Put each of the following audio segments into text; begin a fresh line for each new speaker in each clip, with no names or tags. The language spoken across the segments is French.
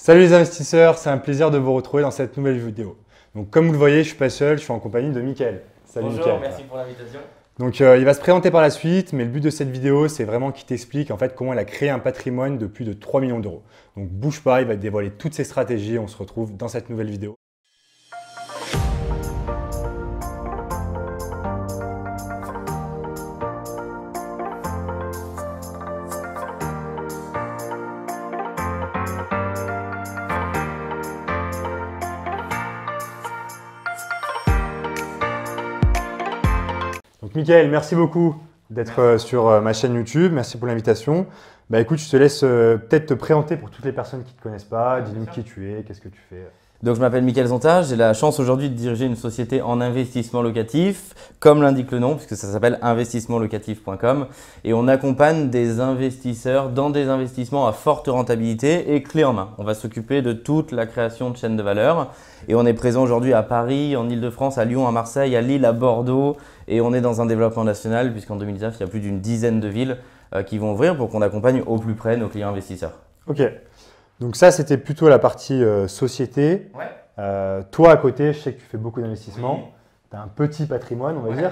Salut les investisseurs, c'est un plaisir de vous retrouver dans cette nouvelle vidéo. Donc comme vous le voyez, je ne suis pas seul, je suis en compagnie de Mickaël.
Salut Bonjour, Mickaël. Merci pour l'invitation.
Donc il va se présenter par la suite, mais le but de cette vidéo, c'est vraiment qu'il t'explique en fait comment il a créé un patrimoine de plus de 3 millions d'euros. Donc bouge pas, il va te dévoiler toutes ses stratégies et on se retrouve dans cette nouvelle vidéo. Donc Mickaël, merci beaucoup d'être sur ma chaîne YouTube, merci pour l'invitation. Bah écoute, je te laisse peut-être te présenter pour toutes les personnes qui ne te connaissent pas, dis-nous qui tu es, qu'est-ce que tu fais.
Donc je m'appelle Mickaël Zonta, j'ai la chance aujourd'hui de diriger une société en investissement locatif, comme l'indique le nom, puisque ça s'appelle investissementlocatif.com et on accompagne des investisseurs dans des investissements à forte rentabilité et clé en main. On va s'occuper de toute la création de chaînes de valeur et on est présent aujourd'hui à Paris, en Ile-de-France, à Lyon, à Marseille, à Lille, à Bordeaux et on est dans un développement national puisqu'en 2019, il y a plus d'une dizaine de villes qui vont ouvrir pour qu'on accompagne au plus près nos clients investisseurs.
Ok. Donc ça, c'était plutôt la partie société.
Ouais.
Toi, à côté, je sais que tu fais beaucoup d'investissements. Oui. Tu as un petit patrimoine, on va dire.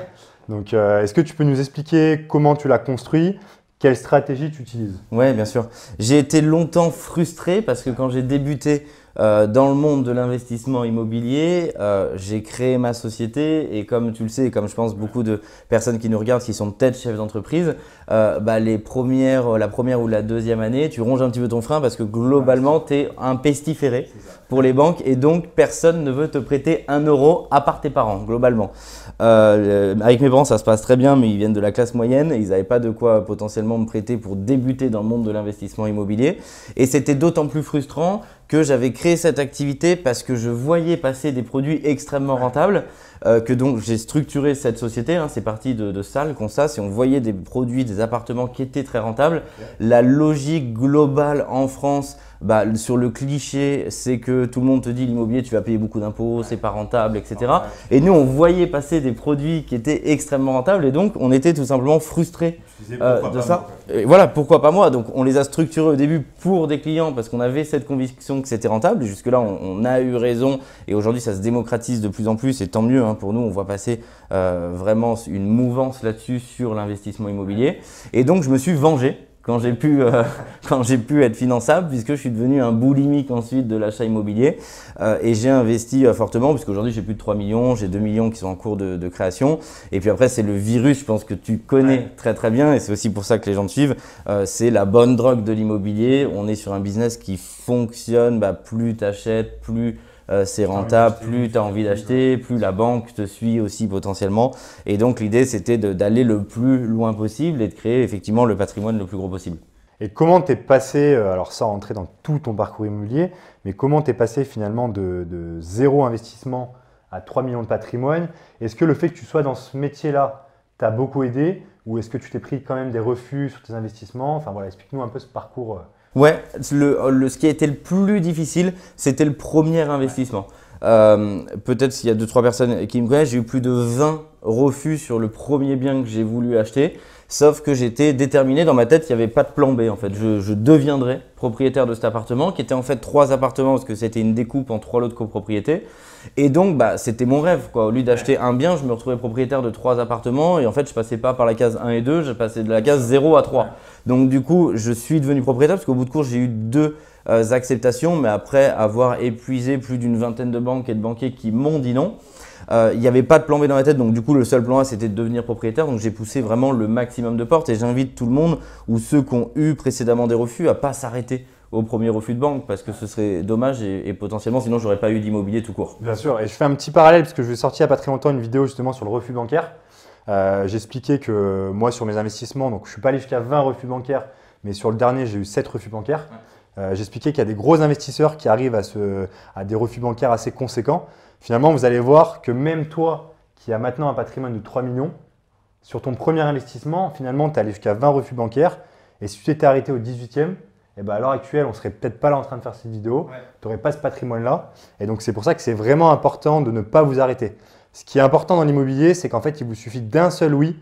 Donc, est-ce que tu peux nous expliquer comment tu l'as construit? Quelle stratégie tu utilises?
Oui, bien sûr. J'ai été longtemps frustré parce que quand j'ai débuté dans le monde de l'investissement immobilier, j'ai créé ma société et comme tu le sais, et comme je pense beaucoup de personnes qui nous regardent, qui sont peut-être chefs d'entreprise, la première ou la deuxième année, tu ronges un petit peu ton frein parce que globalement, tu es un pestiféré pour les banques et donc personne ne veut te prêter 1 euro à part tes parents, globalement. Avec mes parents, ça se passe très bien, mais ils viennent de la classe moyenne et ils n'avaient pas de quoi potentiellement me prêter pour débuter dans le monde de l'investissement immobilier. Et c'était d'autant plus frustrant que j'avais créé cette activité parce que je voyais passer des produits extrêmement rentables, que donc j'ai structuré cette société, c'est parti de ça, le constat, si on voyait des produits, des appartements qui étaient très rentables. La logique globale en France, sur le cliché, c'est que tout le monde te dit l'immobilier, tu vas payer beaucoup d'impôts, c'est pas rentable, etc. Et nous, on voyait passer des produits qui étaient extrêmement rentables et donc on était tout simplement frustrés de ça. Et voilà, pourquoi pas moi? Donc on les a structurés au début pour des clients parce qu'on avait cette conviction que c'était rentable et jusque-là, on a eu raison et aujourd'hui, ça se démocratise de plus en plus et tant mieux pour nous, on voit passer vraiment une mouvance là-dessus sur l'investissement immobilier. Et donc, je me suis vengé quand j'ai pu être finançable puisque je suis devenu un boulimique ensuite de l'achat immobilier et j'ai investi fortement puisqu'aujourd'hui j'ai plus de 3 millions, j'ai 2 millions qui sont en cours de création et puis après c'est le virus, je pense que tu connais très très bien et c'est aussi pour ça que les gens te suivent, c'est la bonne drogue de l'immobilier. On est sur un business qui fonctionne, plus tu achètes, plus c'est rentable, plus tu as envie d'acheter, plus la banque te suit aussi potentiellement. Et donc l'idée c'était d'aller le plus loin possible et de créer effectivement le patrimoine le plus gros possible.
Et comment tu es passé, alors sans rentrer dans tout ton parcours immobilier, mais comment tu es passé finalement de zéro investissement à 3 millions de patrimoine? Est-ce que le fait que tu sois dans ce métier-là t'a beaucoup aidé ou est-ce que tu t'es pris quand même des refus sur tes investissements? Enfin voilà, explique-nous un peu ce parcours.
Ouais, ce qui a été le plus difficile, c'était le premier investissement. Peut-être s'il y a 2-3 personnes qui me connaissent, j'ai eu plus de 20 refus sur le premier bien que j'ai voulu acheter. Sauf que j'étais déterminé, dans ma tête, il n'y avait pas de plan B en fait. Je deviendrais propriétaire de cet appartement qui était en fait 3 appartements parce que c'était une découpe en 3 lots de copropriété. Et donc, c'était mon rêve quoi. Au lieu d'acheter un bien, je me retrouvais propriétaire de 3 appartements et en fait, je passais pas par la case 1 et 2, je passais de la case 0 à 3. Donc du coup, je suis devenu propriétaire parce qu'au bout de course, j'ai eu 2 acceptations, mais après avoir épuisé plus d'une vingtaine de banques et de banquiers qui m'ont dit non. Il n'y avait pas de plan B dans ma tête, donc du coup le seul plan A c'était de devenir propriétaire, donc j'ai poussé vraiment le maximum de portes et j'invite tout le monde ou ceux qui ont eu précédemment des refus à pas s'arrêter au premier refus de banque parce que ce serait dommage et potentiellement sinon j'aurais pas eu d'immobilier tout court.
Bien sûr, et je fais un petit parallèle parce que je vais sortir il n'y a pas très longtemps une vidéo justement sur le refus bancaire. J'expliquais que moi sur mes investissements, donc je ne suis pas allé jusqu'à 20 refus bancaires, mais sur le dernier j'ai eu 7 refus bancaires. J'expliquais qu'il y a des gros investisseurs qui arrivent à des refus bancaires assez conséquents. Finalement, vous allez voir que même toi, qui as maintenant un patrimoine de 3 millions, sur ton premier investissement, finalement, tu es allé jusqu'à 20 refus bancaires. Et si tu t'étais arrêté au 18e, à l'heure actuelle, on ne serait peut-être pas là en train de faire cette vidéo. Tu n'aurais pas ce patrimoine-là. Et donc, c'est pour ça que c'est vraiment important de ne pas vous arrêter. Ce qui est important dans l'immobilier, c'est qu'en fait, il vous suffit d'un seul oui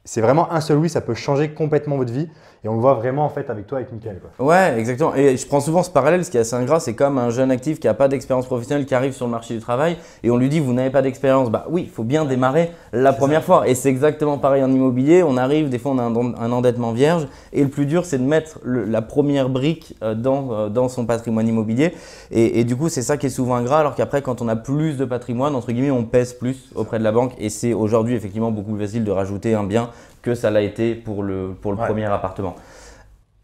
c'est vraiment un seul oui, ça peut changer complètement votre vie. Et on le voit vraiment en fait avec toi, avec Mickaël, quoi.
Ouais, exactement. Et je prends souvent ce parallèle, ce qui est assez ingrat, c'est comme un jeune actif qui n'a pas d'expérience professionnelle qui arrive sur le marché du travail et on lui dit vous n'avez pas d'expérience. Bah oui, il faut bien démarrer la première fois. Et c'est exactement pareil en immobilier. On arrive, des fois on a un endettement vierge et le plus dur c'est de mettre la première brique dans son patrimoine immobilier. Et du coup c'est ça qui est souvent ingrat, alors qu'après quand on a plus de patrimoine, entre guillemets, on pèse plus auprès de la banque et c'est aujourd'hui effectivement beaucoup plus facile de rajouter un bien que ça l'a été pour le premier appartement.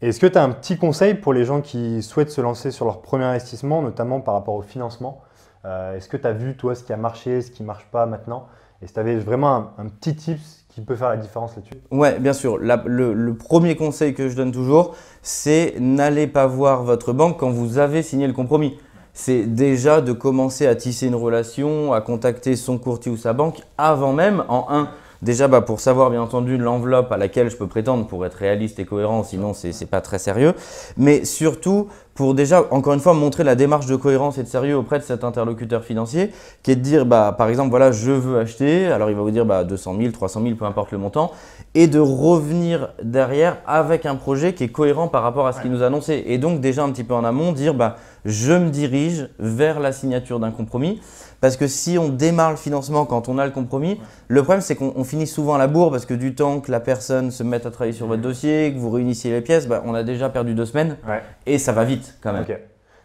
Est-ce que tu as un petit conseil pour les gens qui souhaitent se lancer sur leur premier investissement, notamment par rapport au financement? Est-ce que tu as vu toi ce qui a marché, ce qui ne marche pas maintenant? Et si tu avais vraiment un petit tips qui peut faire la différence là-dessus?
Ouais, bien sûr. Le premier conseil que je donne toujours, c'est n'allez pas voir votre banque quand vous avez signé le compromis. C'est déjà de commencer à tisser une relation, à contacter son courtier ou sa banque avant même déjà, pour savoir bien entendu l'enveloppe à laquelle je peux prétendre pour être réaliste et cohérent, sinon c'est pas très sérieux. Mais surtout pour déjà, encore une fois, montrer la démarche de cohérence et de sérieux auprès de cet interlocuteur financier qui est de dire, par exemple, voilà, je veux acheter. Alors il va vous dire 200 000, 300 000, peu importe le montant. Et de revenir derrière avec un projet qui est cohérent par rapport à ce qu'il nous a annoncé. Et donc déjà un petit peu en amont, dire je me dirige vers la signature d'un compromis. Parce que si on démarre le financement quand on a le compromis, le problème c'est qu'on finit souvent à la bourre parce que du temps que la personne se mette à travailler sur votre dossier, que vous réunissiez les pièces, on a déjà perdu 2 semaines et ça va vite quand même.
Okay.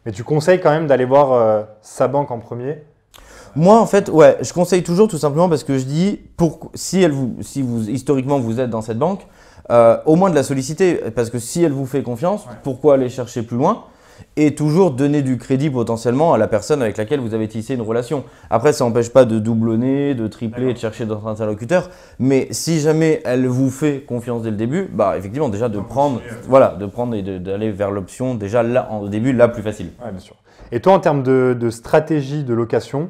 Mais tu conseilles quand même d'aller voir sa banque en premier?
Moi en fait, ouais, je conseille toujours tout simplement parce que je dis, si vous historiquement vous êtes dans cette banque, au moins de la solliciter parce que si elle vous fait confiance, pourquoi aller chercher plus loin? Et toujours donner du crédit potentiellement à la personne avec laquelle vous avez tissé une relation. Après, ça n'empêche pas de doublonner, de tripler et de chercher d'autres interlocuteurs. Mais si jamais elle vous fait confiance dès le début, effectivement, déjà de prendre et d'aller vers l'option déjà là, au début, la plus facile.
Ouais, bien sûr. Et toi, en termes de stratégie de location,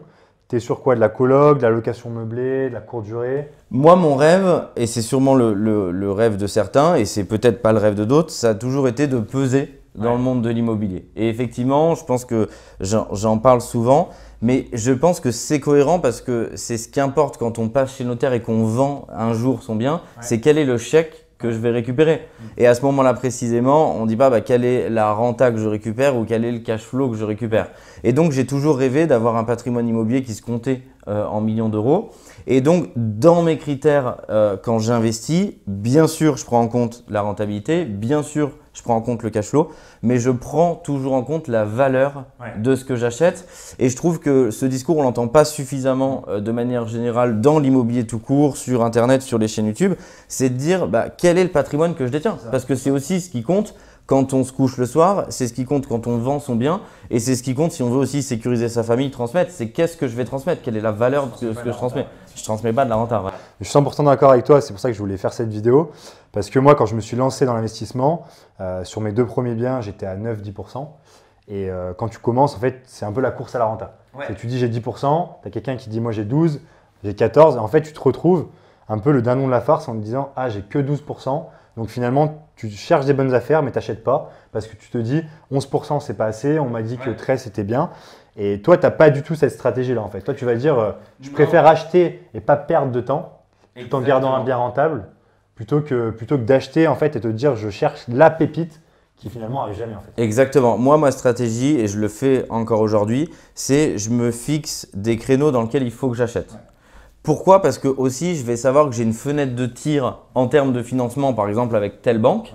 tu es sur quoi? De la coloc, de la location meublée, de la courte durée?
Moi, mon rêve, et c'est sûrement le rêve de certains, et c'est peut-être pas le rêve de d'autres, ça a toujours été de peser dans le monde de l'immobilier. Et effectivement, je pense que j'en parle souvent, mais je pense que c'est cohérent parce que c'est ce qui importe quand on passe chez le notaire et qu'on vend un jour son bien, c'est quel est le chèque que je vais récupérer. Et à ce moment-là précisément, on ne dit pas quelle est la renta que je récupère ou quel est le cash flow que je récupère. Et donc, j'ai toujours rêvé d'avoir un patrimoine immobilier qui se comptait en millions d'euros. Et donc, dans mes critères, quand j'investis, bien sûr, je prends en compte la rentabilité, bien sûr, je prends en compte le cash flow, mais je prends toujours en compte la valeur de ce que j'achète. Et je trouve que ce discours, on ne l'entend pas suffisamment de manière générale dans l'immobilier tout court, sur Internet, sur les chaînes YouTube. C'est de dire quel est le patrimoine que je détiens. Parce que c'est aussi ce qui compte quand on se couche le soir, c'est ce qui compte quand on vend son bien et c'est ce qui compte si on veut aussi sécuriser sa famille, transmettre. C'est qu'est-ce que je vais transmettre, quelle est la valeur de ce que je transmets. Je ne transmets pas de la renta. Ouais.
Je suis 100% d'accord avec toi, c'est pour ça que je voulais faire cette vidéo. Parce que moi, quand je me suis lancé dans l'investissement, sur mes 2 premiers biens, j'étais à 9-10%. Et quand tu commences, en fait, c'est un peu la course à la renta. Tu dis j'ai 10%, tu as quelqu'un qui dit moi j'ai 12, j'ai 14. Et en fait, tu te retrouves un peu le dindon de la farce en te disant ah j'ai que 12%. Donc finalement, tu cherches des bonnes affaires, mais tu n'achètes pas parce que tu te dis 11% c'est pas assez, on m'a dit que 13 c'était bien. Et toi, tu n'as pas du tout cette stratégie-là en fait. Toi, tu vas dire je préfère acheter et pas perdre de temps tout en gardant un bien rentable plutôt que d'acheter en fait et te dire je cherche la pépite qui finalement n'arrive jamais en fait.
Exactement. Moi, ma stratégie, et je le fais encore aujourd'hui, c'est je me fixe des créneaux dans lesquels il faut que j'achète. Pourquoi? Parce que aussi, je vais savoir que j'ai une fenêtre de tir en termes de financement, par exemple avec telle banque,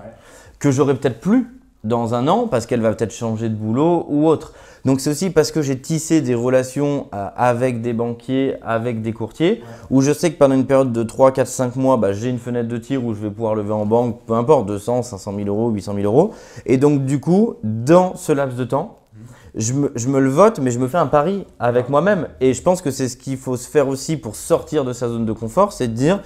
que j'aurai peut-être plus dans un an parce qu'elle va peut-être changer de boulot ou autre. Donc, c'est aussi parce que j'ai tissé des relations avec des banquiers, avec des courtiers, où je sais que pendant une période de 3, 4, 5 mois, j'ai une fenêtre de tir où je vais pouvoir lever en banque, peu importe, 200, 500 000 euros, 800 000 euros. Et donc, du coup, dans ce laps de temps, je me le vote, mais je me fais un pari avec moi-même. Et je pense que c'est ce qu'il faut se faire aussi pour sortir de sa zone de confort, c'est de dire,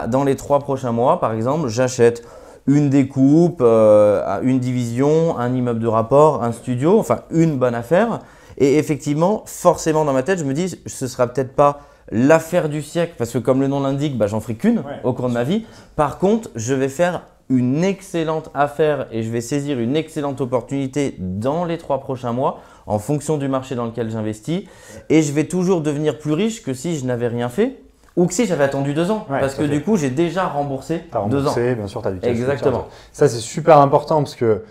dans les 3 prochains mois, par exemple, j'achète une découpe, une division, un immeuble de rapport, un studio, enfin une bonne affaire. Et effectivement, forcément dans ma tête, je me dis, ce sera peut-être pas l'affaire du siècle, parce que comme le nom l'indique, j'en ferai qu'une au cours de ma vie. Par contre, je vais faire une excellente affaire et je vais saisir une excellente opportunité dans les 3 prochains mois en fonction du marché dans lequel j'investis et je vais toujours devenir plus riche que si je n'avais rien fait Ou que si j'avais attendu 2 ans, parce que du coup, j'ai déjà remboursé 2 ans.
Bien sûr, tu as du cash.
Exactement.
Ça, c'est super important parce que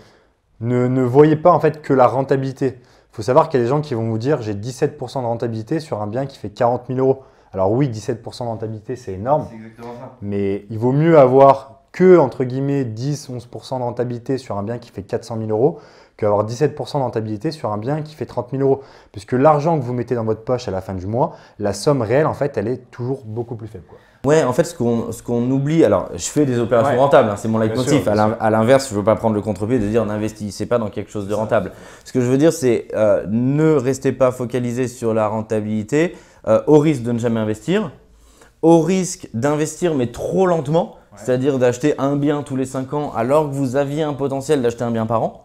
ne voyez pas en fait que la rentabilité. Il faut savoir qu'il y a des gens qui vont vous dire j'ai 17% de rentabilité sur un bien qui fait 40 000 euros. Alors oui, 17% de rentabilité, c'est énorme.
C'est exactement ça.
Mais il vaut mieux avoir que, entre guillemets, 10-11% de rentabilité sur un bien qui fait 400 000 euros qu'avoir 17% de rentabilité sur un bien qui fait 30 000 euros. Puisque l'argent que vous mettez dans votre poche à la fin du mois, la somme réelle, en fait, elle est toujours beaucoup plus faible, quoi.
Ouais, en fait, ce qu'on oublie, alors je fais des opérations rentables, hein, c'est mon leitmotiv. À l'inverse, je ne veux pas prendre le contre-pied de dire n'investissez pas dans quelque chose de rentable. Ce que je veux dire, c'est ne restez pas focalisé sur la rentabilité au risque de ne jamais investir, au risque d'investir mais trop lentement, c'est-à-dire d'acheter un bien tous les 5 ans alors que vous aviez un potentiel d'acheter un bien par an,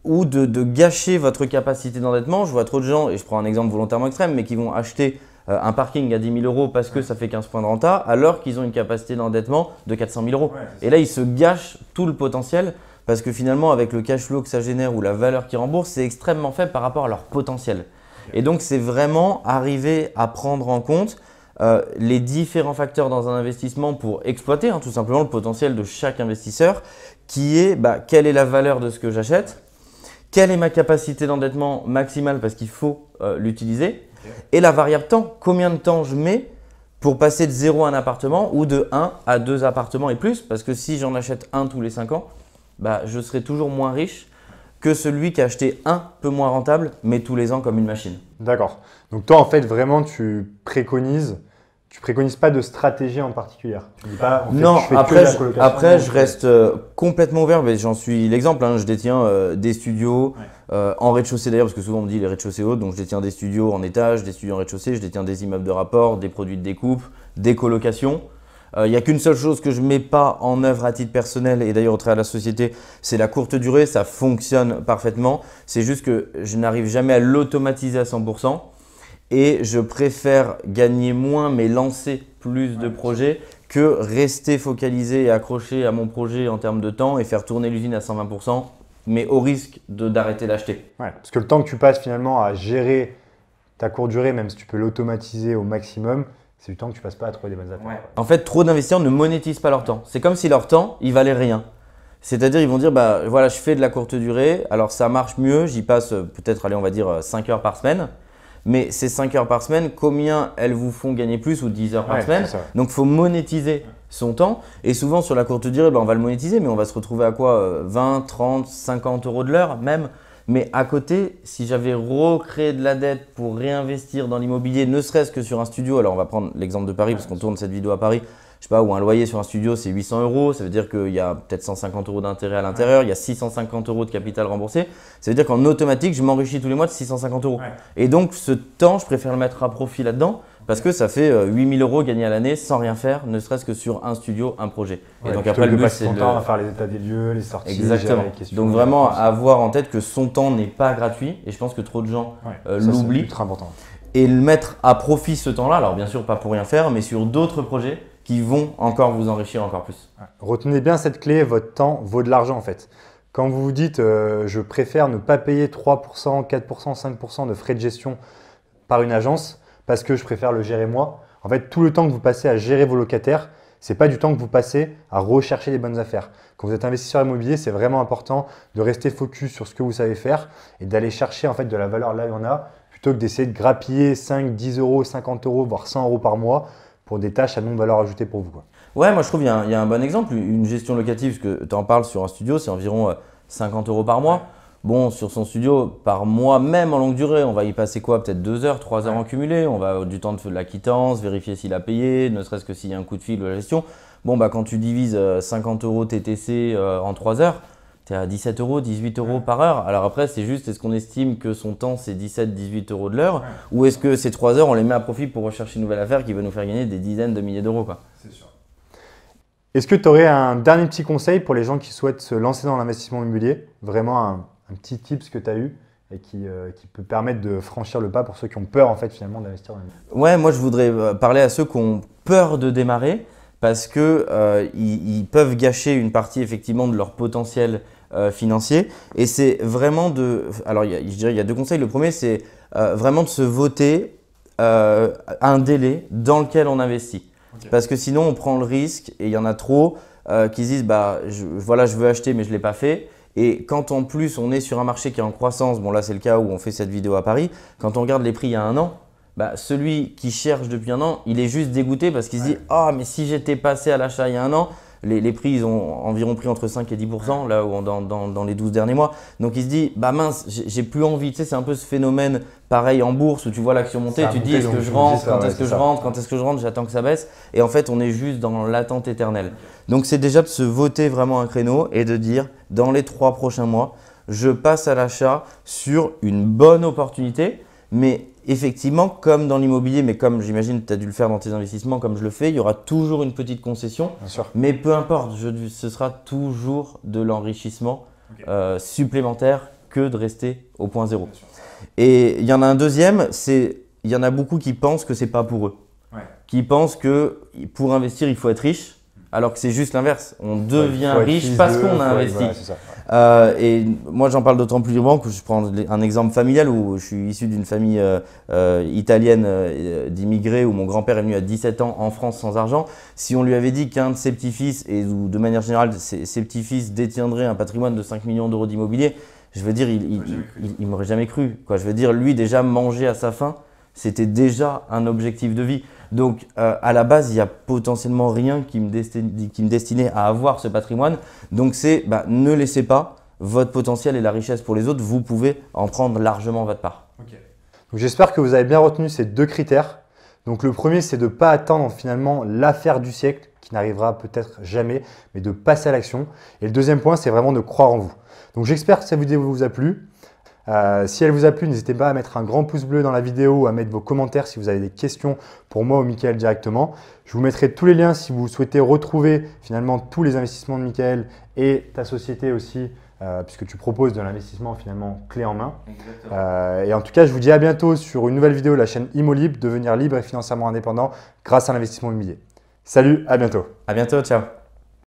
ou de gâcher votre capacité d'endettement. Je vois trop de gens, et je prends un exemple volontairement extrême, mais qui vont acheter un parking à 10 000 euros parce que ça fait 15 points de renta, alors qu'ils ont une capacité d'endettement de 400 000 euros. Et là, ils se gâchent tout le potentiel parce que finalement, avec le cash flow que ça génère ou la valeur qu'ils remboursent, c'est extrêmement faible par rapport à leur potentiel. Et donc, c'est vraiment arriver à prendre en compte les différents facteurs dans un investissement pour exploiter tout simplement le potentiel de chaque investisseur, qui est quelle est la valeur de ce que j'achète, quelle est ma capacité d'endettement maximale parce qu'il faut l'utiliser, et la variable temps, combien de temps je mets pour passer de 0 à un appartement ou de 1 à 2 appartements et plus, parce que si j'en achète un tous les 5 ans, je serai toujours moins riche que celui qui a acheté un peu moins rentable, mais tous les ans comme une machine.
D'accord. Donc toi, en fait, vraiment, tu préconises pas de stratégie en particulier. Tu dis pas,
non,
je fais que la colocation.
Après, je reste complètement ouvert. Mais j'en suis l'exemple. Je détiens des studios en rez-de-chaussée d'ailleurs, parce que souvent on me dit les rez-de-chaussée hautes. Donc je détiens des studios en étage, des studios en rez-de-chaussée. Je détiens des immeubles de rapport, des produits de découpe, des colocations. Il n'y a qu'une seule chose que je ne mets pas en œuvre à titre personnel et d'ailleurs au travers de la société, c'est la courte durée. Ça fonctionne parfaitement. C'est juste que je n'arrive jamais à l'automatiser à 100%. Et je préfère gagner moins mais lancer plus de projets que rester focalisé et accroché à mon projet en termes de temps et faire tourner l'usine à 120%, mais au risque d'arrêter d'acheter.
Ouais, parce que le temps que tu passes finalement à gérer ta courte durée, même si tu peux l'automatiser au maximum, c'est du temps que tu passes pas à trouver des bonnes affaires.
Ouais. En fait, trop d'investisseurs ne monétisent pas leur temps. C'est comme si leur temps, il valait rien. C'est-à-dire, ils vont dire, voilà, je fais de la courte durée, alors ça marche mieux, j'y passe peut-être, allez, on va dire 5 heures par semaine. Mais ces 5 heures par semaine, combien elles vous font gagner plus ou 10 heures par semaine? Donc, il faut monétiser son temps. Et souvent, sur la courte durée, on va le monétiser, mais on va se retrouver à quoi? 20, 30, 50 euros de l'heure même. Mais à côté, si j'avais recréé de la dette pour réinvestir dans l'immobilier, ne serait-ce que sur un studio, alors on va prendre l'exemple de Paris parce qu'on tourne cette vidéo à Paris, je sais pas, où un loyer sur un studio c'est 800 euros, ça veut dire qu'il y a peut-être 150 euros d'intérêt à l'intérieur, il y a 650 euros de capital remboursé, ça veut dire qu'en automatique, je m'enrichis tous les mois de 650 euros. Et donc ce temps, je préfère le mettre à profit là-dedans parce que ça fait 8 000 euros gagnés à l'année sans rien faire, ne serait-ce que sur un studio, un projet.
Et donc après, le but c'est son temps à faire les états des lieux, les sorties,
exactement.
Les questions.
Donc vraiment avoir en tête que son temps n'est pas gratuit et je pense que trop de gens l'oublient.
C'est ultra important.
Et le mettre à profit ce temps-là, alors bien sûr pas pour rien faire, mais sur d'autres projets qui vont encore vous enrichir encore plus.
Retenez bien cette clé, votre temps vaut de l'argent en fait. Quand vous vous dites je préfère ne pas payer 3%, 4%, 5% de frais de gestion par une agence parce que je préfère le gérer moi, en fait tout le temps que vous passez à gérer vos locataires, ce n'est pas du temps que vous passez à rechercher les bonnes affaires. Quand vous êtes investisseur immobilier, c'est vraiment important de rester focus sur ce que vous savez faire et d'aller chercher en fait de la valeur là où il y en a plutôt que d'essayer de grappiller 5, 10 euros, 50 euros, voire 100 euros par mois pour des tâches à non-valeur ajoutée pour vous, quoi.
Ouais, moi je trouve qu'il y a un bon exemple. Une gestion locative, parce que tu en parles sur un studio, c'est environ 50 euros par mois. Bon, sur son studio, par mois, même en longue durée, on va y passer quoi? Peut-être 2 heures, 3 heures en cumulé. On va avoir du temps de la quittance, vérifier s'il a payé, ne serait-ce que s'il y a un coup de fil ou la gestion. Bon, quand tu divises 50 euros TTC en 3 heures, tu es à 17 euros, 18 euros par heure. Alors après, c'est juste, est-ce qu'on estime que son temps, c'est 17, 18 euros de l'heure ou est-ce que ces 3 heures, on les met à profit pour rechercher une nouvelle affaire qui va nous faire gagner des dizaines de milliers d'euros, quoi.
C'est sûr.
Est-ce que tu aurais un dernier petit conseil pour les gens qui souhaitent se lancer dans l'investissement immobilier? Vraiment un petit tips que tu as eu et qui peut permettre de franchir le pas pour ceux qui ont peur en fait finalement d'investir dans l'immobilier.
Ouais, moi je voudrais parler à ceux qui ont peur de démarrer parce que ils peuvent gâcher une partie effectivement de leur potentiel financier. Et c'est vraiment alors je dirais il y a 2 conseils. Le premier, c'est vraiment de se voter un délai dans lequel on investit.
Ok.
Parce que sinon, on prend le risque et il y en a trop qui se disent bah, voilà, je veux acheter mais je ne l'ai pas fait. Et quand en plus on est sur un marché qui est en croissance, bon là c'est le cas où on fait cette vidéo à Paris, quand on regarde les prix il y a un an, bah, celui qui cherche depuis un an, il est juste dégoûté parce qu'il se dit « Ah, mais si j'étais passé à l'achat il y a un an », les prix ils ont environ pris entre 5 et 10% là où dans les 12 derniers mois. Donc il se dit « Bah mince, j'ai plus envie ». Tu sais, c'est un peu ce phénomène pareil en bourse où tu vois l'action monter, tu te dis « Est-ce que je rentre ? Quand est-ce que je rentre ? Quand est-ce que je rentre ? J'attends que ça baisse ». Et en fait, on est juste dans l'attente éternelle. Donc c'est déjà de se voter vraiment un créneau et de dire « Dans les 3 prochains mois, je passe à l'achat sur une bonne opportunité ». Mais effectivement, comme dans l'immobilier, mais comme j'imagine que tu as dû le faire dans tes investissements, comme je le fais, il y aura toujours une petite concession.
Bien sûr.
Mais peu importe, ce sera toujours de l'enrichissement supplémentaire que de rester au point zéro. Et il y en a un deuxième, il y en a beaucoup qui pensent que ce n'est pas pour eux.
Ouais.
Qui pensent que pour investir, il faut être riche, alors que c'est juste l'inverse. On devient riche parce qu'on a investi.
Voilà, c'est ça.
Et moi, j'en parle d'autant plus librement que je prends un exemple familial où je suis issu d'une famille italienne d'immigrés où mon grand-père est venu à 17 ans en France sans argent. Si on lui avait dit qu'un de ses petits-fils, ou de manière générale, ses petits-fils détiendraient un patrimoine de 5 millions d'euros d'immobilier, je veux dire, il m'aurait jamais cru. Quoi. Je veux dire, lui, déjà, manger à sa faim, c'était déjà un objectif de vie. Donc, à la base, il n'y a potentiellement rien qui me destinait à avoir ce patrimoine. Donc, c'est ne laissez pas votre potentiel et la richesse pour les autres. Vous pouvez en prendre largement votre part.
Ok.
Donc j'espère que vous avez bien retenu ces deux critères. Donc le premier, c'est de ne pas attendre finalement l'affaire du siècle qui n'arrivera peut-être jamais, mais de passer à l'action. Et le deuxième point, c'est vraiment de croire en vous. Donc j'espère que cette vidéo vous a plu. Si elle vous a plu, n'hésitez pas à mettre un grand pouce bleu dans la vidéo ou à mettre vos commentaires si vous avez des questions pour moi ou Michael directement. Je vous mettrai tous les liens si vous souhaitez retrouver finalement tous les investissements de Michael et ta société aussi, puisque tu proposes de l'investissement finalement clé en main. Et en tout cas, je vous dis à bientôt sur une nouvelle vidéo de la chaîne ImoLibre, devenir libre et financièrement indépendant grâce à l'investissement immobilier. Salut, à bientôt.
À bientôt, ciao.